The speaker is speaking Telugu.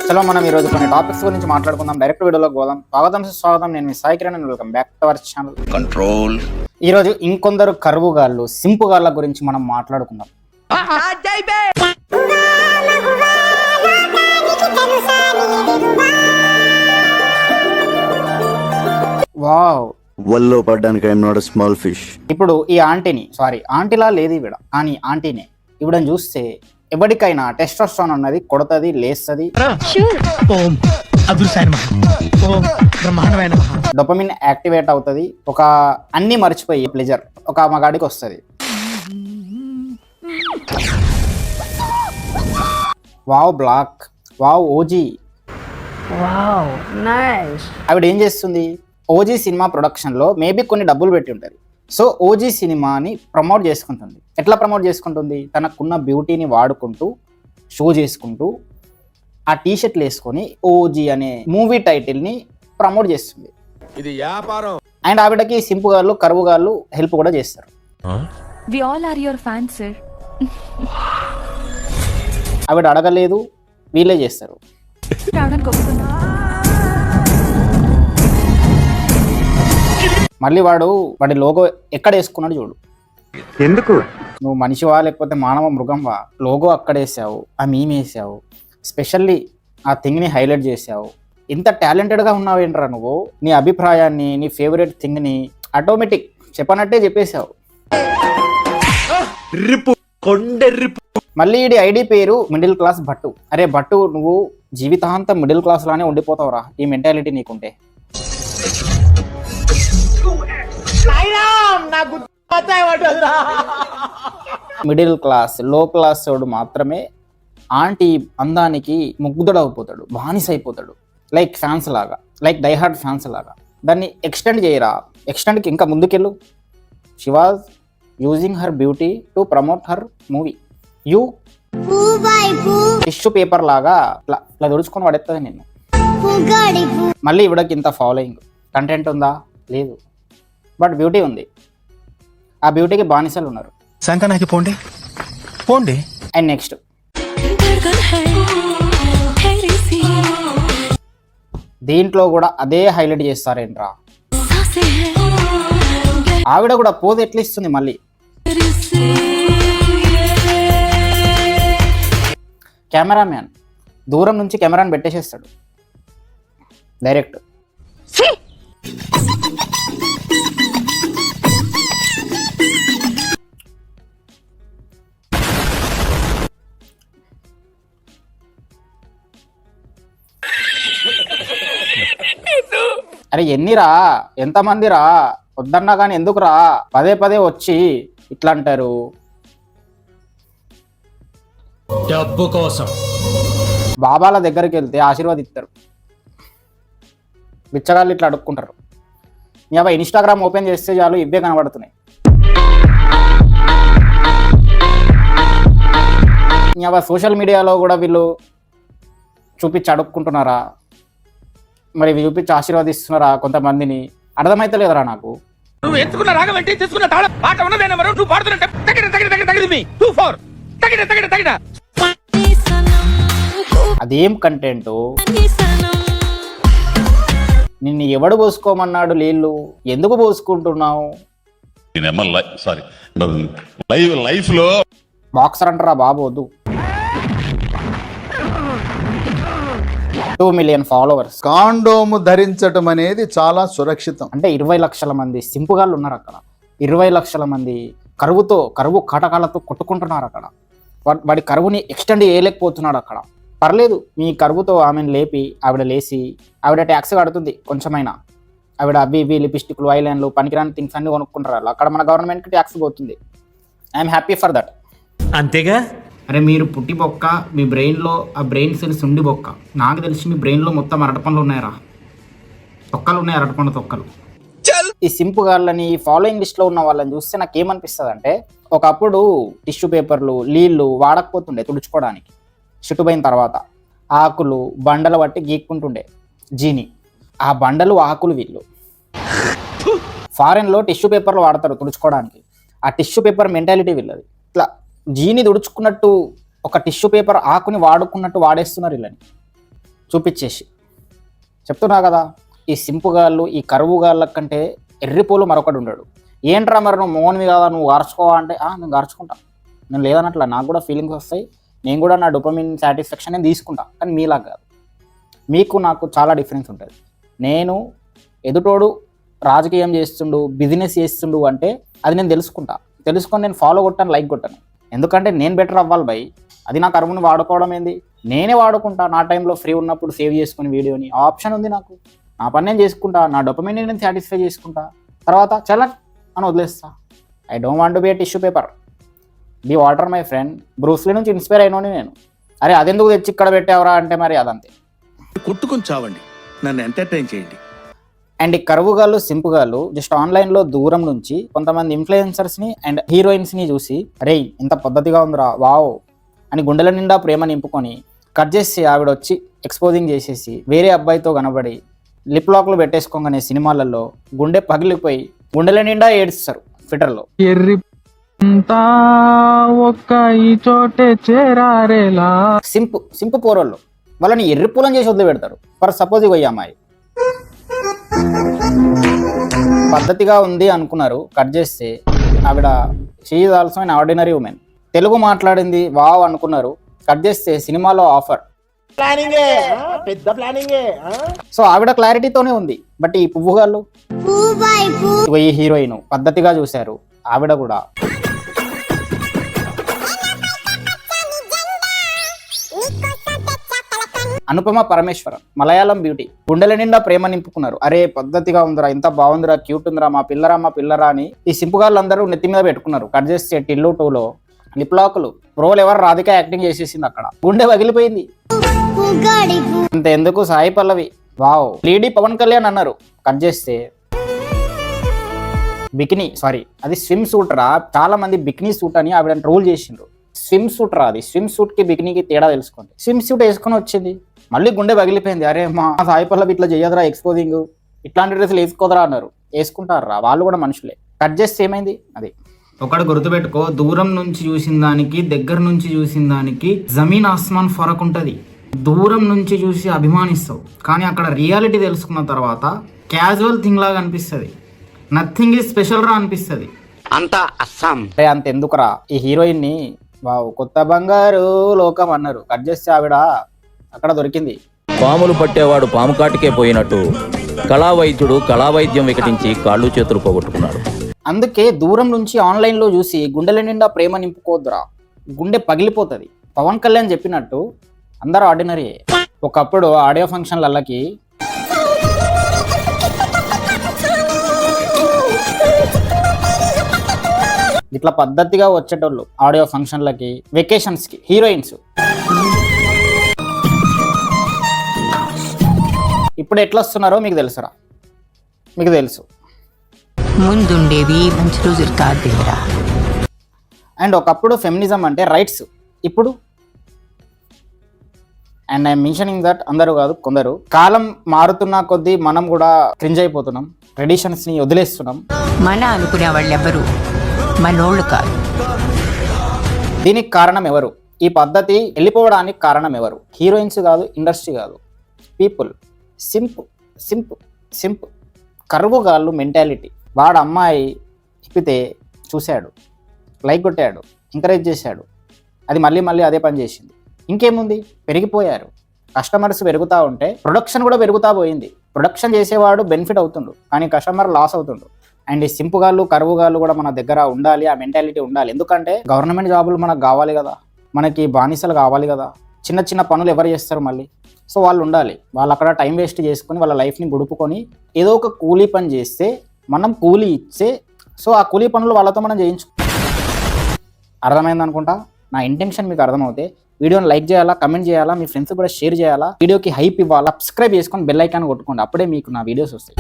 చలో మనం ఈరోజు కొన్ని టాపిక్స్ గురించి మాట్లాడుకుందాం. డైరెక్ట్ వీడియోలోకి పోదాం. స్వాగతం. నేను మీ Sai Kiran. Welcome back to our channel control. ఈరోజు ఇంకొందరు కరువుగాళ్ళు, సింపుగాళ్ళ గురించి మనం మాట్లాడుకుందాం. వావ్, వల్లో పడ్డానికి I'm not a small fish. ఇప్పుడు ఈ ఆంటీలా లేదు ఈవిడ, కానీ ఆంటీనే. ఈవిడని చూస్తే ఎవరికైనా టెస్టోస్టెరాన్ అన్నది కొడతది, లేస్తది, డోపమిన్ యాక్టివేట్ అవుతుంది, ఒక అన్ని మర్చిపోయి ప్లెజర్ ఒక మగాడికి వస్తుంది. Wow black, wow OG, wow nice. ఆవిడ ఏం చేస్తుంది? ఓజీ సినిమా ప్రొడక్షన్లో మేబీ కొన్ని డబ్బులు పెట్టి ఉంటుంది. సో ఓజీ సినిమాని ప్రమోట్ చేసుకుంటుంది. ఎట్లా ప్రమోట్ చేసుకుంటుంది? తనకున్న బ్యూటీని వాడుకుంటూ, షో చేసుకుంటూ, ఆ టీషర్ట్లు వేసుకొని ఓజీ అనే మూవీ టైటిల్ని ప్రమోట్ చేస్తుంది. ఇది వ్యాపారం. అండ్ ఆవిడకి సింపుగాళ్ళు, కరువుగాళ్ళు హెల్ప్ కూడా చేస్తారు. We all are your fans, sir. ఆవిడ అడగలేదు, వీళ్ళే చేస్తారు. రావడానికి ఒప్పుకున్నా. మళ్ళీ వాడి లోగో ఎక్కడ వేసుకున్నాడు చూడు. ఎందుకు? నువ్వు మనిషివా లేకపోతే మానవ మృగంవా? లోగో అక్కడ వేసావు, ఆ మీమ్ వేసావు, స్పెషల్లీ ఆ థింగ్ని హైలైట్ చేసావు. ఇంత టాలెంటెడ్గా ఉన్నావేంట్రా నువ్వు? నీ అభిప్రాయాన్ని, నీ ఫేవరెట్ థింగ్ని ఆటోమేటిక్ చెప్పనట్టే చెప్పేశావు. మళ్ళీ ఈ ఐడి పేరు మిడిల్ క్లాస్ భట్టు. అరే భట్టు, నువ్వు జీవితాంతం మిడిల్ క్లాస్ లానే ఉండిపోతావురా ఈ మెంటాలిటీ నీకుంటే. మిడిల్ క్లాస్, లో క్లాస్ వాడు మాత్రమే ఆంటీ అందానికి ముగ్ధుడైపోతాడు, బానిస అయిపోతాడు. లైక్ ఫ్యాన్స్ లాగా, లైక్ డైహార్డ్ ఫ్యాన్స్ లాగా. దాన్ని ఎక్స్టెండ్ చేయరా, ఎక్స్టెండ్కి ఇంకా ముందుకెళ్ళు. She was using her beauty to promote her movie. You tissue paper లాగా ఇట్లా తుడుచుకొని పడేస్తుంది నిన్ను. మళ్ళీ ఇవిడకి ఇంత ఫాలోయింగ్, కంటెంట్ ఉందా? లేదు, బట్ బ్యూటీ ఉంది. ఆ బ్యూటీకి బానిసలు ఉన్నారు. సంకనాకి పోండి పోండి. అండ్ నెక్స్ట్ దీంట్లో కూడా అదే హైలైట్ చేస్తారేంట్రా. ఆవిడ కూడా పోదు ఎట్లా ఇస్తుంది మళ్ళీ. కెమెరామ్యాన్ దూరం నుంచి కెమెరాని పెట్టేసేస్తాడు డైరెక్ట్. అరే ఎన్నిరా, ఎంతమంది రా, వద్దన్నా కానీ ఎందుకు రా, పదే పదే వచ్చి ఇట్లా అంటారు. డబ్బు కోసం బాబాల దగ్గరికి వెళ్తే ఆశీర్వాదిస్తారు, బిచ్చగాళ్ళు ఇట్లా అడుక్కుంటారు. ఇంకా ఇన్స్టాగ్రామ్ ఓపెన్ చేస్తే చాలు ఇవే కనబడుతున్నాయి. ఇంకా సోషల్ మీడియాలో కూడా వీళ్ళు చూపించి అడుక్కుంటున్నారా, మరి చూపించి ఆశీర్వాదిస్తున్నారా కొంతమందిని? అర్థమైతే లేదురా నాకు. నువ్వు ఎంచుకున్న రాగం ఏంటి, తీసుకున్న తాళం పాట ఉన్నదేనా? మరి నువ్వు పాడుతుంటే అదేం కంటెంట్? నిన్ను ఎవడు పోసుకోమన్నాడు నీళ్ళు? ఎందుకు పోసుకుంటున్నావు? బాక్సర్ అంటారా బాబు, వద్దు. 2 million ఫాలోవర్స్. కాండోము ధరించటం అనేది చాలా సురక్షితం. అంటే 20 లక్షల మంది సింపుగాళ్ళు ఉన్నారు అక్కడ. 20 లక్షల మంది కరువు కాటకాలతో కొట్టుకుంటున్నారు అక్కడ. వాడి కరువుని ఎక్స్టెండ్ చేయలేకపోతున్నాడు అక్కడ. పర్లేదు, మీ కరువుతో ఆమెను లేపి, ఆవిడ లేచి, ఆవిడ ట్యాక్స్ కడుతుంది కొంచెమైనా. ఆవిడ అవి ఇవి లిప్స్టిక్లు, ఐలైన్లు, పనికిరాని థింగ్స్ అన్ని కొనుక్కుంటారు. అక్కడ మన గవర్నమెంట్కి ట్యాక్స్ పోతుంది. I'm happy for that. అంతేగా. అరే మీరు పుట్టి బొక్క, మీ బ్రెయిన్లో ఆ బ్రెయిన్ సెల్స్ ఉండి బొక్క. నాకు తెలిసి మీ బ్రెయిన్లో మొత్తం అరటిపండ్లు ఉన్నాయరా, తొక్కలు ఉన్నాయి, అరటిపండు తొక్కలు. ఈ సింపుగాళ్ళని, ఫాలోయింగ్ లిస్ట్లో ఉన్న వాళ్ళని చూస్తే నాకు ఏమనిపిస్తుంది అంటే, ఒకప్పుడు టిష్యూ పేపర్లు, నీళ్ళు వాడకపోతుండే తుడుచుకోవడానికి. చుట్టుపోయిన తర్వాత ఆకులు, బండలు బట్టి గీక్కుంటుండే జీని. ఆ బండలు, ఆకులు వీళ్ళు. ఫారెన్లో టిష్యూ పేపర్లు వాడతారు తుడుచుకోవడానికి. ఆ టిష్యూ పేపర్ మెంటాలిటీ వీళ్ళది. ఇట్లా జీని తుడుచుకున్నట్టు ఒక టిష్యూ పేపర్ ఆకుని వాడుకున్నట్టు వాడేస్తున్నారు వీళ్ళని. చూపించేసి చెప్తున్నా కదా, ఈ సింపుగాళ్ళు ఈ కరువుగాళ్ళ కంటే ఎర్రిపోలు మరొకటి ఉండడు. ఏంట్రా మరి నువ్వు మోహన్వి కదా, నువ్వు గార్చుకోవా అంటే నేను గార్చుకుంటా, నేను లేదన్నట్లా, నాకు కూడా ఫీలింగ్స్ వస్తాయి, నేను కూడా నా డోపమిన్ సాటిస్ఫాక్షన్ నేను తీసుకుంటా. కానీ మీలా కాదు, మీకు నాకు చాలా డిఫరెన్స్ ఉంటుంది. నేను ఎదుటోడు రాజకీయం చేస్తుండు, బిజినెస్ చేస్తుండు అంటే అది నేను తెలుసుకొని నేను ఫాలో కొట్టాను, లైక్ కొట్టాను. ఎందుకంటే నేను బెటర్ అవ్వాలి బై. అది నా కరువుని వాడుకోవడం ఏంది, నేనే వాడుకుంటా. నా టైంలో ఫ్రీ ఉన్నప్పుడు సేవ్ చేసుకుని వీడియోని ఆప్షన్ ఉంది నాకు, నా పని నేను చేసుకుంటా, నా డోపమిన్ నేను సాటిస్ఫై చేసుకుంటా, తర్వాత చల అని వదిలేస్తా. I don't want to be a tissue paper, be water my friend. Bruce Lee నుంచి ఇన్స్పైర్ అయినోని నేను. అరే అదెందుకు తెచ్చి ఇక్కడ పెట్టావరా అంటే మరి అదంతే. కొట్టుకొని చావండి, నన్ను ఎంటర్టైన్ చేయండి. అండ్ ఈ కరువుగాళ్ళు సింపుగాళ్ళు జస్ట్ ఆన్లైన్లో దూరం నుంచి కొంతమంది ఇన్ఫ్లుయెన్సర్స్ని అండ్ హీరోయిన్స్ని చూసి అరే ఇంత పద్ధతిగా ఉందిరా వావ్ అని గుండెల నిండా ప్రేమ నింపుకొని కట్ చేసి ఆవిడ వచ్చి ఎక్స్పోజింగ్ చేసేసి వేరే అబ్బాయితో కనబడి లిప్ లాక్లు పెట్టేసుకోగానే సినిమాలలో గుండె పగిలిపోయి గుండెల నిండా ఏడుస్తారు ట్విట్టర్లో. సింపు పోరోళ్ళు వాళ్ళని ఎర్రిపూలం చేసి వదిలిపెడతారు. ఫర్ సపోజ్ ఇవ్వ అమ్మాయి పద్ధతిగా ఉంది అనుకున్నారు, కట్ చేస్తే ఆవిడ she is also an ordinary women, Telugu మాట్లాడింది వావ్ అనుకున్నారు, కట్ చేస్తే సినిమాలో ఆఫర్. సో ఆవిడ క్లారిటీతోనే ఉంది. బట్ ఈ పువ్వుగాళ్ళు ఈ హీరోయిన్ పద్ధతిగా చూశారు, ఆవిడ కూడా అనుపమ పరమేశ్వరన్ మలయాళం బ్యూటీ గుండెల నిండా ప్రేమ నింపుకున్నారు. అరే పద్ధతిగా ఉందిరా, ఇంత బాగుందిరా, క్యూట్ ఉందిరా, మా పిల్లరా అని ఈ సింపుగాళ్ళు అందరూ నెత్తి మీద పెట్టుకున్నారు. కట్ చేస్తే టిల్లు 2లో లిప్ లాకులు రోల్ ఎవరు రాధిక యాక్టింగ్ చేసేసింది, అక్కడ గుండె పగిలిపోయింది. అంత ఎందుకు సాయి పల్లవి వావ్ లేడీ పవన్ కళ్యాణ్ అన్నారు, కట్ చేస్తే బికినీ అది స్విమ్ సూట్ రా. చాలా మంది బికినీ సూట్ అని ఆవిడ ట్రోల్ చేసిండ్రు. స్విమ్ సూట్ రా, అది స్విమ్ సూట్ కి బికినీకి తేడా తెలుసుకోండి. స్విమ్ సూట్ వేసుకొని వచ్చింది, మళ్ళీ గుండె పగిలిపోయింది. అరే మా సాయి పల్లవి ఇట్లా చేయదురా, ఎక్స్పోజింగ్ ఇట్లాంటి డ్రెస్సులు వేసుకోదరా అన్నారు. వేసుకుంటారా, వాళ్ళు కూడా మనుషులే. కట్ చేస్తే ఏమైంది, అది ఒకటి గుర్తుపెట్టుకో, దూరం నుంచి చూసిన దానికి దగ్గర నుంచి చూసిన దానికి జమీన్ ఆస్మాన్ ఫరక్ ఉంటుంది. దూరం నుంచి చూసి అభిమానిస్తావు, కానీ అక్కడ రియాలిటీ తెలుసుకున్న తర్వాత క్యాజువల్ థింగ్ లాగా అనిపిస్తుంది, నథింగ్ ఈజ్ స్పెషల్ రా అనిపిస్తుంది. అంతా అస్సాం. అంత ఎందుకురా, ఈ హీరోయిన్ ని వావ్ కొత్త బంగారు లోకం అన్నారు, కట్ చేస్తే ఆవిడ అక్కడ దొరికింది. పాములు పట్టేవాడు పాము కాటికే పోయినట్టు కళావైద్యుడు కళావైద్యం వికటించి కాళ్ళు చేతులు పోగొట్టుకున్నాడు. అందుకే దూరం నుంచి ఆన్లైన్లో చూసి గుండెల నిండా ప్రేమ నింపుకోద్దురా, గుండె పగిలిపోతుంది. పవన్ కళ్యాణ్ చెప్పినట్టు అందరూ ఆర్డినరీ. ఒకప్పుడు ఆడియో ఫంక్షన్లకి ఇట్లా పద్ధతిగా వచ్చేటోళ్ళు ఆడియో ఫంక్షన్లకి, వెకేషన్స్కి హీరోయిన్స్. ఇప్పుడు ఎట్లా వస్తున్నారో మీకు తెలుసురా, మీకు తెలుసు. ముందుండేవి మంచి రోజులు కాదేరా. అండ్ ఒకప్పుడు ఫెమినిజం అంటే రైట్స్, ఇప్పుడు అండ్ ఐఎమ్ మెన్షనింగ్ దట్ అందరూ కాదు కొందరు. కాలం మారుతున్న కొద్దీ మనం కూడా క్రింజ్ అయిపోతున్నాం, ట్రెడిషన్స్ని వదిలేస్తున్నాం. మన అనుకునే వాళ్ళు ఎవరు మనోళ్ళు కాదు. దీనికి కారణం ఎవరు, ఈ పద్ధతి వెళ్ళిపోవడానికి కారణం ఎవరు? హీరోయిన్స్ కాదు, ఇండస్ట్రీ కాదు, పీపుల్. సింపు కరువుగాళ్ళు మెంటాలిటీ. వాడు అమ్మాయి ఇప్పితే చూశాడు, లైక్ కొట్టాడు, ఎంకరేజ్ చేశాడు, అది మళ్ళీ అదే పని చేసింది. ఇంకేముంది, పెరిగిపోయారు. కస్టమర్స్ పెరుగుతూ ఉంటే ప్రొడక్షన్ కూడా పెరుగుతూ పోయింది. ప్రొడక్షన్ చేసేవాడు బెనిఫిట్ అవుతుండు, కానీ కస్టమర్ లాస్ అవుతుండు. అండ్ ఈ సింపుగాళ్ళు కరువుగాళ్ళు కూడా మన దగ్గర ఉండాలి, ఆ మెంటాలిటీ ఉండాలి. ఎందుకంటే గవర్నమెంట్ జాబులు మనకు కావాలి కదా, మనకి బానిసలు కావాలి కదా, చిన్న పనులు ఎవరు చేస్తారు మళ్ళీ. సో వాళ్ళు ఉండాలి, వాళ్ళు అక్కడ టైం వేస్ట్ చేసుకొని వాళ్ళ లైఫ్ని గుడుపుకొని ఏదో ఒక కూలీ పని చేస్తే మనం కూలీ ఇచ్చే, సో ఆ కూలీ పనులు వాళ్ళతో మనం చేయించు. అర్థమైంది అనుకుంటా. నా ఇంటెన్షన్ మీకు అర్థమవుతే వీడియోని లైక్ చేయాలా, కమెంట్ చేయాలా, మీ ఫ్రెండ్స్ కూడా షేర్ చేయాలా, వీడియోకి హైప్ ఇవ్వాలా, సబ్స్క్రైబ్ చేసుకొని బెల్ ఐకాన్ కొట్టుకోండి. అప్పుడే మీకు నా వీడియోస్ వస్తాయి.